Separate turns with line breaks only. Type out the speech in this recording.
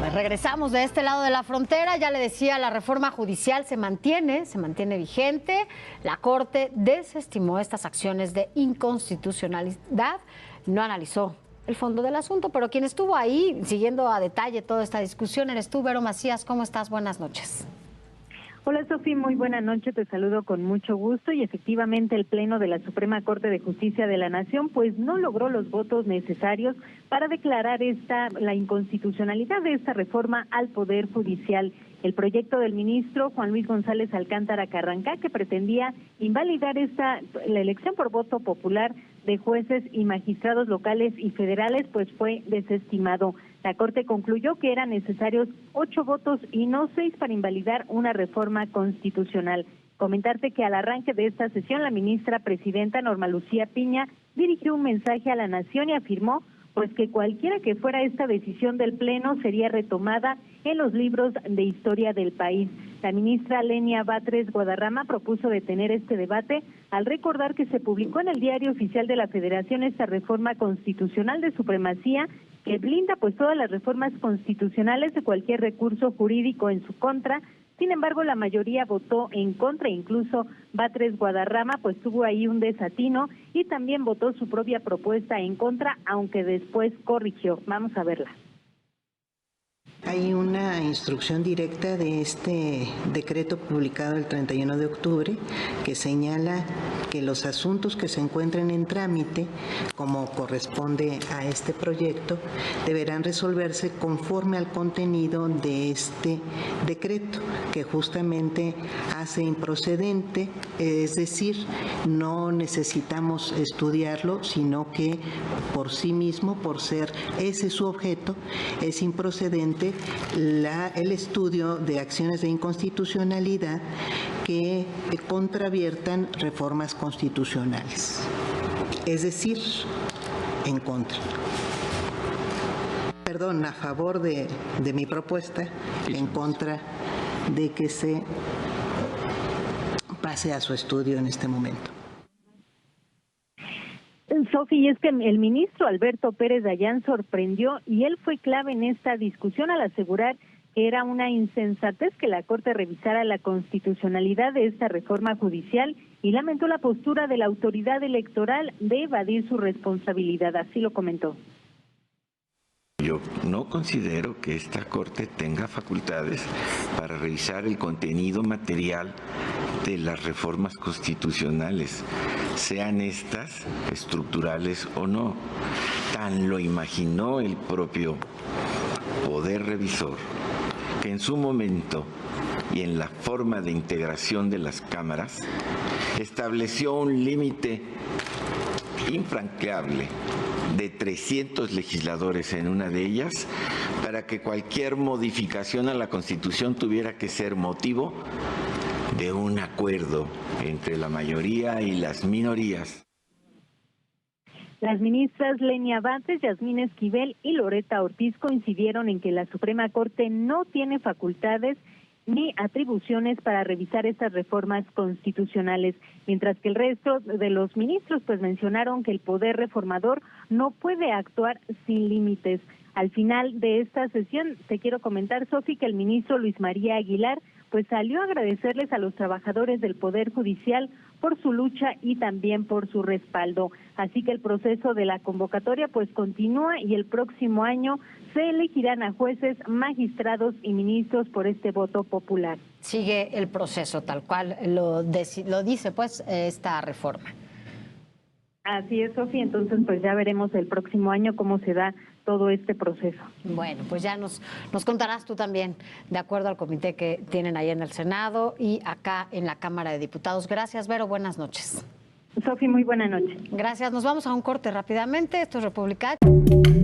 Pues regresamos de este lado de la frontera. Ya le decía, la reforma judicial se mantiene vigente. La Corte desestimó estas acciones de inconstitucionalidad. No analizó el fondo del asunto, pero quien estuvo ahí siguiendo a detalle toda esta discusión eres tú, Vero Macías. ¿Cómo estás? Buenas noches.
Hola, Sofi, muy buena noche, te saludo con mucho gusto y efectivamente el Pleno de la Suprema Corte de Justicia de la Nación pues no logró los votos necesarios para declarar la inconstitucionalidad de esta reforma al Poder Judicial. El proyecto del ministro Juan Luis González Alcántara Carrancá, que pretendía invalidar la elección por voto popular de jueces y magistrados locales y federales, pues fue desestimado. La Corte concluyó que eran necesarios 8 votos y no 6 para invalidar una reforma constitucional. Comentarte que al arranque de esta sesión, la ministra presidenta Norma Lucía Piña dirigió un mensaje a la nación y afirmó pues que cualquiera que fuera esta decisión del Pleno sería retomada en los libros de historia del país. La ministra Lenia Batres Guadarrama propuso detener este debate al recordar que se publicó en el Diario Oficial de la Federación esta reforma constitucional de supremacía que blinda pues todas las reformas constitucionales de cualquier recurso jurídico en su contra. Sin embargo, la mayoría votó en contra, incluso Batres Guadarrama pues tuvo ahí un desatino y también votó su propia propuesta en contra, aunque después corrigió. Vamos a verla.
Hay una instrucción directa de este decreto publicado el 31 de octubre que señala que los asuntos que se encuentren en trámite, como corresponde a este proyecto, deberán resolverse conforme al contenido de este decreto, que justamente hace improcedente, es decir, no necesitamos estudiarlo, sino que por sí mismo, por ser ese su objeto, es improcedente el estudio de acciones de inconstitucionalidad que contraviertan reformas constitucionales, es decir, en contra. Perdón, a favor de mi propuesta, en contra de que se pase a su estudio en este momento.
Sofi, es que el ministro Alberto Pérez Dayán sorprendió y él fue clave en esta discusión al asegurar que era una insensatez que la Corte revisara la constitucionalidad de esta reforma judicial y lamentó la postura de la autoridad electoral de evadir su responsabilidad. Así lo comentó.
Yo no considero que esta Corte tenga facultades para revisar el contenido material de las reformas constitucionales, sean estas estructurales o no. Tan lo imaginó el propio Poder Revisor, que en su momento y en la forma de integración de las cámaras estableció un límite infranqueable de 300 legisladores en una de ellas, para que cualquier modificación a la Constitución tuviera que ser motivo de un acuerdo entre la mayoría y las minorías.
Las ministras Lenia Batres, Yasmín Esquivel y Loreta Ortiz coincidieron en que la Suprema Corte no tiene facultades ni atribuciones para revisar estas reformas constitucionales, mientras que el resto de los ministros pues mencionaron que el poder reformador no puede actuar sin límites. Al final de esta sesión, te quiero comentar, Sofi, que el ministro Luis María Aguilar pues salió a agradecerles a los trabajadores del Poder Judicial por su lucha y también por su respaldo. Así que el proceso de la convocatoria pues continúa y el próximo año se elegirán a jueces, magistrados y ministros por este voto popular.
Sigue el proceso tal cual lo dice pues esta reforma.
Así es, Sofi, entonces pues ya veremos el próximo año cómo se da todo este proceso.
Bueno, pues ya nos contarás tú también, de acuerdo al comité que tienen ahí en el Senado y acá en la Cámara de Diputados. Gracias, Vero, buenas noches.
Sofi, muy buena noche.
Gracias, nos vamos a un corte rápidamente. Esto es República H.